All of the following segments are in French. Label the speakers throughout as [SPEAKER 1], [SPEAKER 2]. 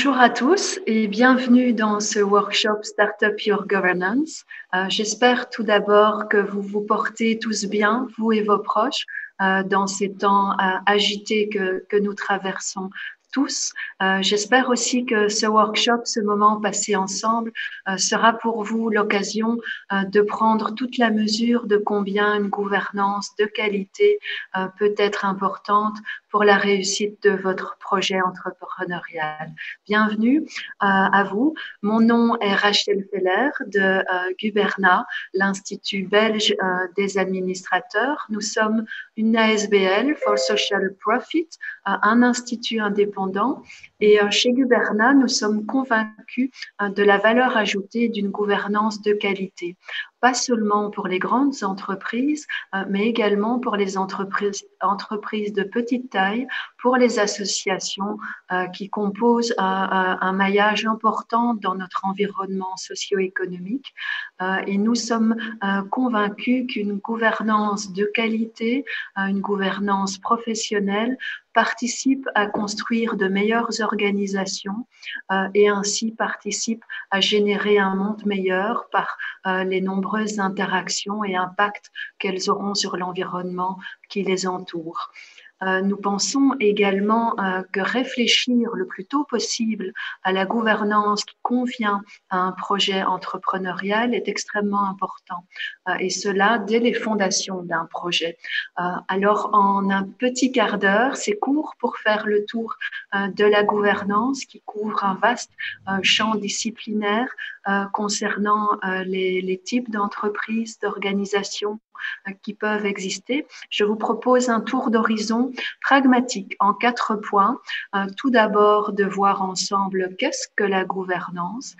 [SPEAKER 1] Bonjour à tous et bienvenue dans ce workshop Startup Your Governance. J'espère tout d'abord que vous vous portez tous bien, vous et vos proches, dans ces temps agités que nous traversons tous. J'espère aussi que ce workshop, ce moment passé ensemble, sera pour vous l'occasion de prendre toute la mesure de combien une gouvernance de qualité peut être importante pour la réussite de votre projet entrepreneurial. Bienvenue à vous. Mon nom est Rachel Feller de Guberna, l'Institut belge des administrateurs. Nous sommes une ASBL for Social Profit, un institut indépendant. Et chez Guberna, nous sommes convaincus de la valeur ajoutée d'une gouvernance de qualité, pas seulement pour les grandes entreprises, mais également pour les entreprises de petite taille, pour les associations qui composent un maillage important dans notre environnement socio-économique. Et nous sommes convaincus qu'une gouvernance de qualité, une gouvernance professionnelle, participe à construire de meilleures organisations et ainsi participe à générer un monde meilleur par les nombreuses interactions et impacts qu'elles auront sur l'environnement qui les entoure. Nous pensons également que réfléchir le plus tôt possible à la gouvernance qui convient à un projet entrepreneurial est extrêmement important, et cela dès les fondations d'un projet. Alors, en un petit quart d'heure, c'est court pour faire le tour de la gouvernance qui couvre un vaste champ disciplinaire concernant les types d'entreprises, d'organisations qui peuvent exister. Je vous propose un tour d'horizon pragmatique en 4 points. Tout d'abord, de voir ensemble qu'est-ce que la gouvernance.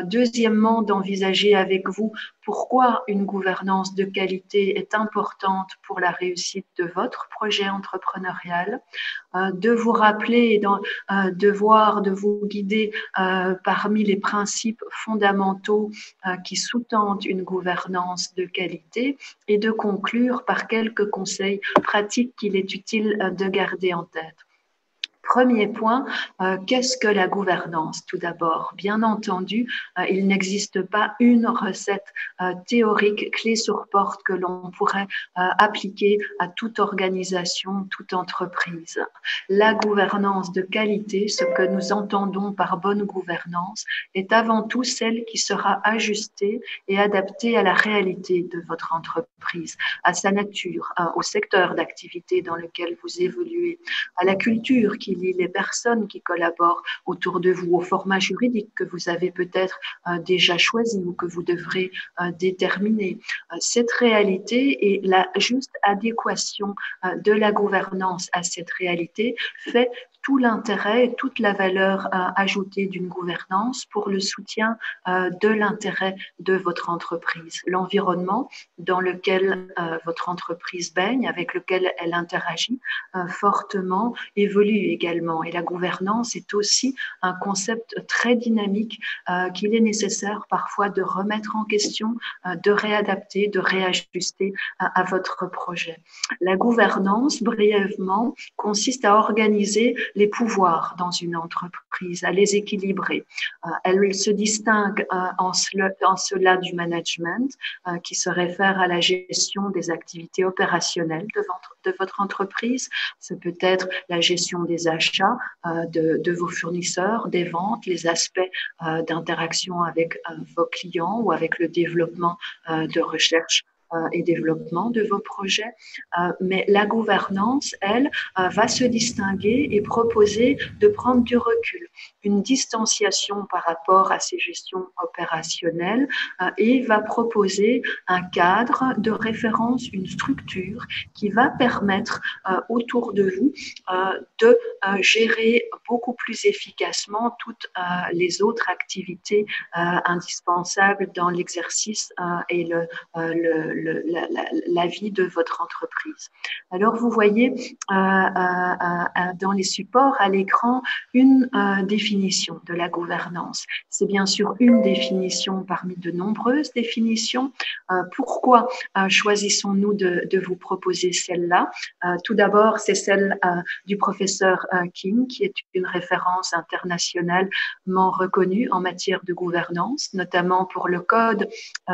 [SPEAKER 1] Deuxièmement, d'envisager avec vous pourquoi une gouvernance de qualité est importante pour la réussite de votre projet entrepreneurial. De vous rappeler et de vous guider parmi les principes fondamentaux qui sous-tendent une gouvernance de qualité et de conclure par quelques conseils pratiques qu'il est utile de garder en tête. Premier point, qu'est-ce que la gouvernance? Tout d'abord, bien entendu, il n'existe pas une recette théorique clé sur porte que l'on pourrait appliquer à toute organisation, toute entreprise. La gouvernance de qualité, ce que nous entendons par bonne gouvernance, est avant tout celle qui sera ajustée et adaptée à la réalité de votre entreprise, à sa nature, au secteur d'activité dans lequel vous évoluez, à la culture qui lie les personnes qui collaborent autour de vous, au format juridique que vous avez peut-être déjà choisi ou que vous devrez déterminer. Cette réalité et la juste adéquation de la gouvernance à cette réalité fait tout l'intérêt et toute la valeur ajoutée d'une gouvernance pour le soutien de l'intérêt de votre entreprise. L'environnement dans lequel votre entreprise baigne, avec lequel elle interagit, fortement évolue également. Et la gouvernance est aussi un concept très dynamique qu'il est nécessaire parfois de remettre en question, de réadapter, de réajuster à votre projet. La gouvernance, brièvement, consiste à organiser les pouvoirs dans une entreprise, à les équilibrer. Elle se distingue en cela du management qui se réfère à la gestion des activités opérationnelles de votre entreprise. Ce peut être la gestion des achats de vos fournisseurs, des ventes, les aspects d'interaction avec vos clients ou avec le développement de recherche et développement de vos projets. Mais la gouvernance, elle, va se distinguer et proposer de prendre du recul, une distanciation par rapport à ces gestions opérationnelles et va proposer un cadre de référence, une structure qui va permettre autour de vous de gérer beaucoup plus efficacement toutes les autres activités indispensables dans l'exercice et la vie de votre entreprise. Alors, vous voyez dans les supports à l'écran une définition de la gouvernance. C'est bien sûr une définition parmi de nombreuses définitions. Pourquoi choisissons-nous de vous proposer celle-là? Tout d'abord, c'est celle du professeur King, qui est une référence internationalement reconnue en matière de gouvernance, notamment pour le code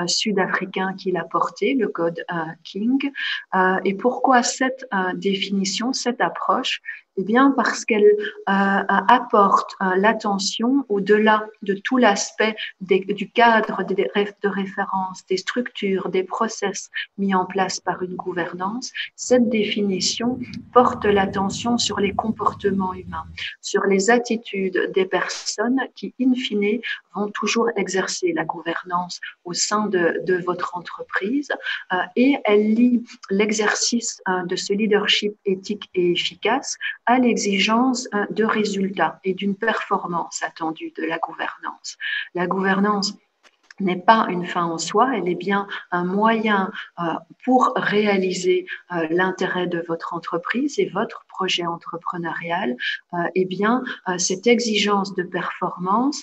[SPEAKER 1] sud-africain qu'il a porté, le code King. Et pourquoi cette définition, cette approche? Eh bien, parce qu'elle apporte l'attention au-delà de tout l'aspect du cadre de référence, des structures, des process mis en place par une gouvernance. Cette définition porte l'attention sur les comportements humains, sur les attitudes des personnes qui, in fine, vont toujours exercer la gouvernance au sein de votre entreprise, et elle lie l'exercice de ce leadership éthique et efficace à l'exigence de résultats et d'une performance attendue de la gouvernance. La gouvernance n'est pas une fin en soi, elle est bien un moyen pour réaliser l'intérêt de votre entreprise et votre projet entrepreneurial. Eh bien, cette exigence de performance,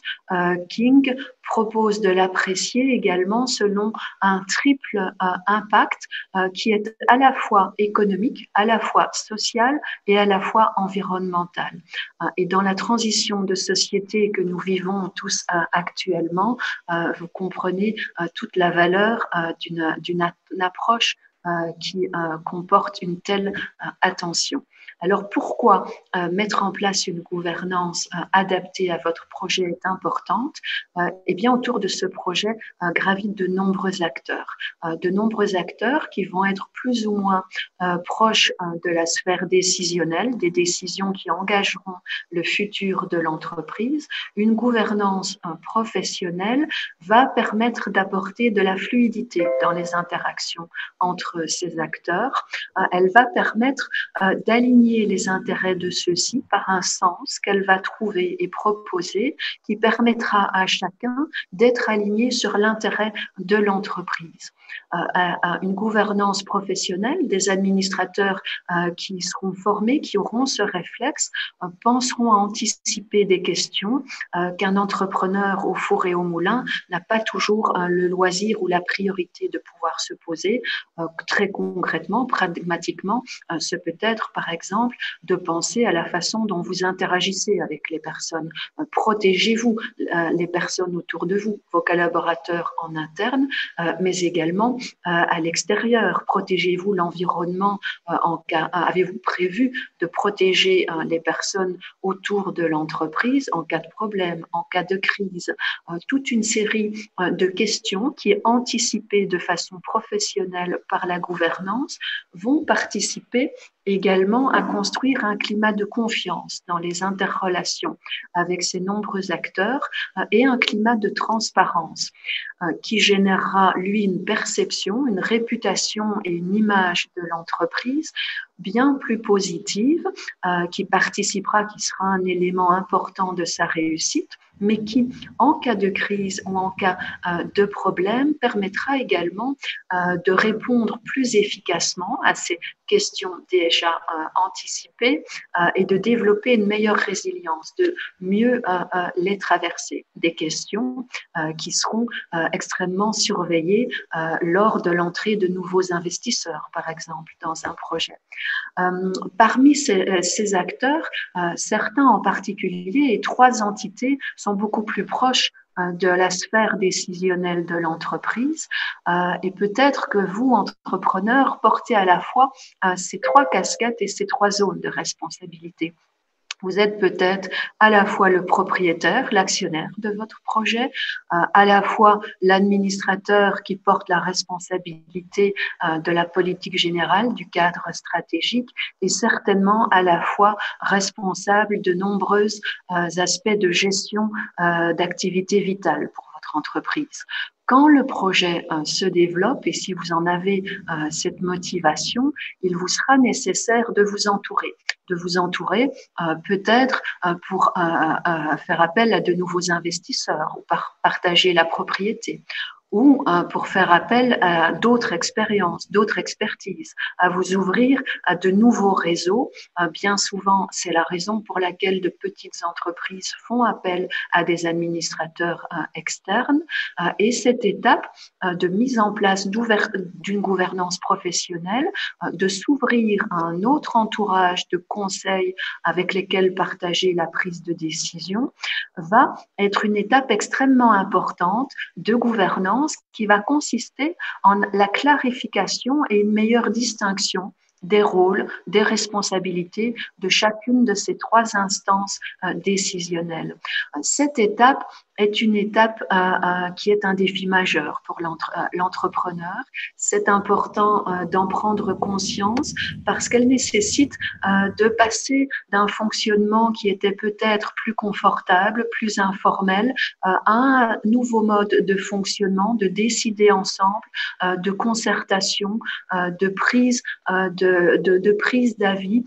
[SPEAKER 1] King propose de l'apprécier également selon un triple impact qui est à la fois économique, à la fois social et à la fois environnemental. Et dans la transition de société que nous vivons tous actuellement, vous comprenez toute la valeur d'une approche qui comporte une telle attention. Alors pourquoi mettre en place une gouvernance adaptée à votre projet est importante? Eh bien, autour de ce projet gravitent de nombreux acteurs qui vont être plus ou moins proches de la sphère décisionnelle, des décisions qui engageront le futur de l'entreprise. Une gouvernance professionnelle va permettre d'apporter de la fluidité dans les interactions entre ces acteurs. Elle va permettre d'aligner les intérêts de ceux-ci par un sens qu'elle va trouver et proposer qui permettra à chacun d'être aligné sur l'intérêt de l'entreprise. Une gouvernance professionnelle, des administrateurs qui seront formés, qui auront ce réflexe, penseront à anticiper des questions qu'un entrepreneur au four et au moulin n'a pas toujours le loisir ou la priorité de pouvoir se poser. Très concrètement, pragmatiquement, ce peut être par exemple de penser à la façon dont vous interagissez avec les personnes. Protégez-vous les personnes autour de vous, vos collaborateurs en interne, mais également à l'extérieur. Protégez-vous l'environnement avez-vous prévu de protéger les personnes autour de l'entreprise en cas de problème, en cas de crise? Toute une série de questions qui, anticipées de façon professionnelle par la gouvernance, vont participer également à construire un climat de confiance dans les interrelations avec ces nombreux acteurs et un climat de transparence qui générera, lui, une perception, une réputation et une image de l'entreprise bien plus positive, qui participera, qui sera un élément important de sa réussite, mais qui, en cas de crise ou en cas de problème, permettra également de répondre plus efficacement à ces questions déjà anticipées et de développer une meilleure résilience, de mieux les traverser. Des questions qui seront extrêmement surveillées lors de l'entrée de nouveaux investisseurs, par exemple, dans un projet. Parmi ces acteurs, certains en particulier, et trois entités sont beaucoup plus proches de la sphère décisionnelle de l'entreprise. Et peut-être que vous, entrepreneurs, portez à la fois ces trois casquettes et ces trois zones de responsabilité. Vous êtes peut-être à la fois le propriétaire, l'actionnaire de votre projet, à la fois l'administrateur qui porte la responsabilité de la politique générale, du cadre stratégique, et certainement à la fois responsable de nombreux aspects de gestion d'activités vitales pour votre entreprise. Quand le projet se développe et si vous en avez cette motivation, il vous sera nécessaire de vous entourer peut-être pour faire appel à de nouveaux investisseurs ou partager la propriété ou pour faire appel à d'autres expériences, d'autres expertises, à vous ouvrir à de nouveaux réseaux. Bien souvent, c'est la raison pour laquelle de petites entreprises font appel à des administrateurs externes. Et cette étape de mise en place d'une gouvernance professionnelle, de s'ouvrir à un autre entourage de conseils avec lesquels partager la prise de décision, va être une étape extrêmement importante de gouvernance qui va consister en la clarification et une meilleure distinction des rôles, des responsabilités de chacune de ces trois instances décisionnelles. Cette étape est une étape qui est un défi majeur pour l'entrepreneur. C'est important d'en prendre conscience parce qu'elle nécessite de passer d'un fonctionnement qui était peut-être plus confortable, plus informel, à un nouveau mode de fonctionnement, de décider ensemble, de concertation, de prise d'avis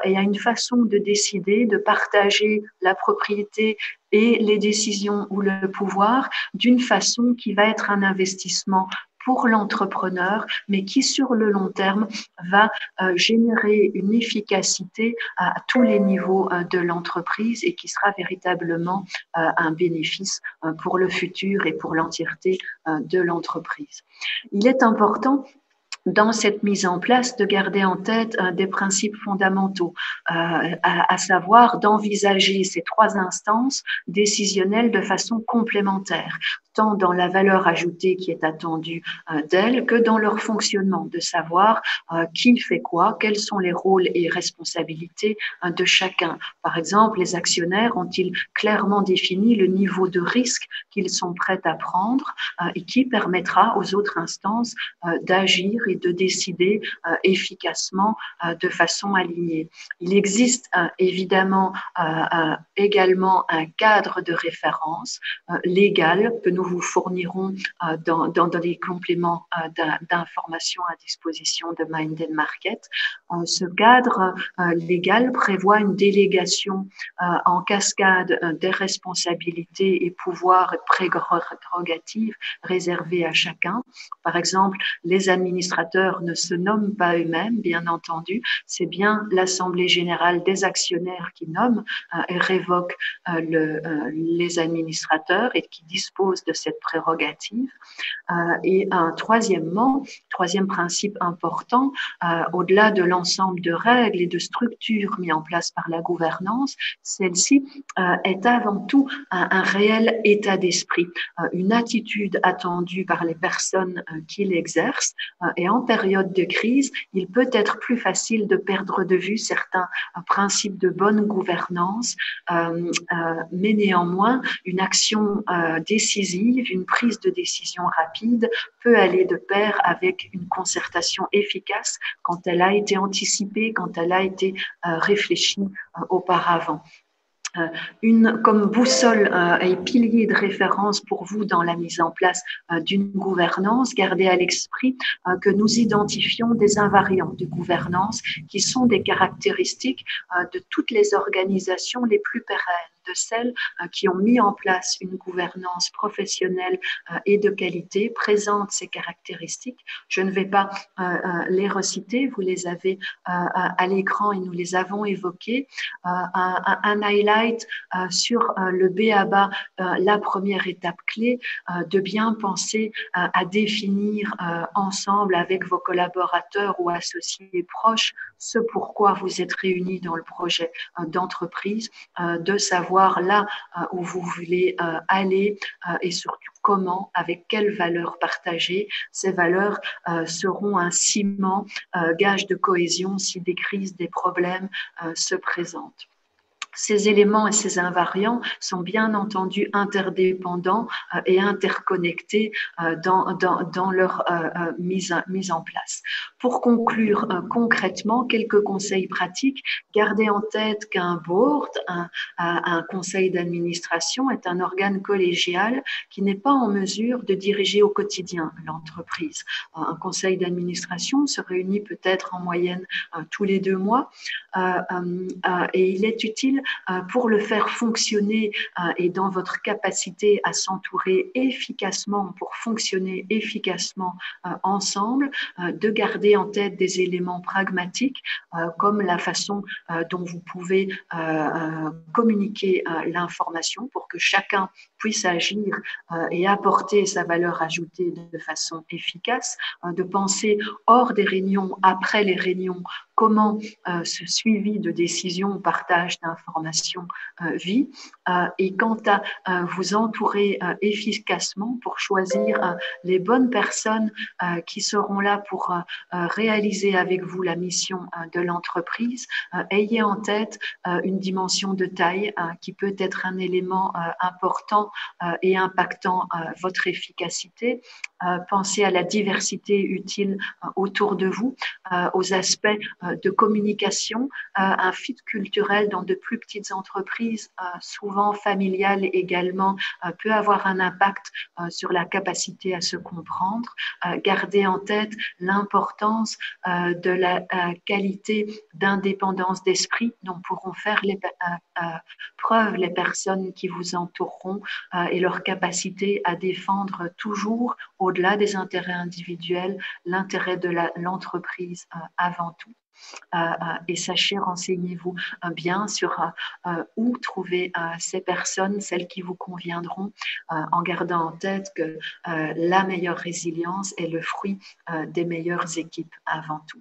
[SPEAKER 1] et à une façon de décider, de partager la propriété et les décisions ou le pouvoir d'une façon qui va être un investissement pour l'entrepreneur, mais qui sur le long terme va générer une efficacité à tous les niveaux de l'entreprise et qui sera véritablement un bénéfice pour le futur et pour l'entièreté de l'entreprise. Il est important dans cette mise en place de garder en tête des principes fondamentaux, à savoir d'envisager ces trois instances décisionnelles de façon complémentaire, tant dans la valeur ajoutée qui est attendue d'elles que dans leur fonctionnement, de savoir qui fait quoi, quels sont les rôles et responsabilités de chacun. Par exemple, les actionnaires ont-ils clairement défini le niveau de risque qu'ils sont prêts à prendre et qui permettra aux autres instances d'agir et de décider efficacement de façon alignée. Il existe évidemment également un cadre de référence légal que nous vous fournirons dans les compléments d'informations à disposition de Mind and Market. Ce cadre légal prévoit une délégation en cascade des responsabilités et pouvoirs et prérogatives réservés à chacun. Par exemple, les administrateurs ne se nomment pas eux-mêmes, bien entendu. C'est bien l'Assemblée générale des actionnaires qui nomme et révoque les administrateurs et qui dispose de cette prérogative. Et troisième principe important, au-delà de l'ensemble de règles et de structures mises en place par la gouvernance, celle-ci est avant tout un réel état d'esprit, une attitude attendue par les personnes qui l'exercent. Et en période de crise, il peut être plus facile de perdre de vue certains principes de bonne gouvernance, mais néanmoins, une action décisive, une prise de décision rapide peut aller de pair avec une concertation efficace quand elle a été anticipée, quand elle a été réfléchie auparavant. Comme boussole et pilier de référence pour vous dans la mise en place d'une gouvernance, gardez à l'esprit que nous identifions des invariants de gouvernance qui sont des caractéristiques de toutes les organisations les plus pérennes, de celles qui ont mis en place une gouvernance professionnelle et de qualité, présentent ces caractéristiques. Je ne vais pas les reciter, vous les avez à l'écran et nous les avons évoquées. Un highlight sur le B.A.B.A., la première étape clé, de bien penser à définir ensemble avec vos collaborateurs ou associés proches ce pourquoi vous êtes réunis dans le projet d'entreprise, de savoir là où vous voulez aller et surtout comment, avec quelles valeurs partager. Ces valeurs seront un ciment, gage de cohésion si des crises, des problèmes se présentent. Ces éléments et ces invariants sont bien entendu interdépendants et interconnectés dans leur mise en place. Pour conclure concrètement, quelques conseils pratiques. Gardez en tête qu'un board, un conseil d'administration, est un organe collégial qui n'est pas en mesure de diriger au quotidien l'entreprise. Un conseil d'administration se réunit peut-être en moyenne tous les 2 mois et il est utile utile pour le faire fonctionner et dans votre capacité à s'entourer efficacement pour fonctionner efficacement ensemble, de garder en tête des éléments pragmatiques comme la façon dont vous pouvez communiquer l'information pour que chacun puisse agir et apporter sa valeur ajoutée de façon efficace, de penser hors des réunions, après les réunions, comment ce suivi de décision, partage d'informations vit, et quant à vous entourer efficacement pour choisir les bonnes personnes qui seront là pour réaliser avec vous la mission de l'entreprise, ayez en tête une dimension de taille qui peut être un élément important et impactant votre efficacité. Pensez à la diversité utile autour de vous, aux aspects de communication, un fit culturel dans de plus petites entreprises, souvent familiales également, peut avoir un impact sur la capacité à se comprendre. Gardez en tête l'importance de la qualité d'indépendance d'esprit dont pourront faire preuve les personnes qui vous entoureront et leur capacité à défendre toujours, au-delà des intérêts individuels, l'intérêt de l'entreprise avant tout. Et sachez, renseignez-vous bien sur où trouver ces personnes, celles qui vous conviendront, en gardant en tête que la meilleure résilience est le fruit des meilleures équipes avant tout.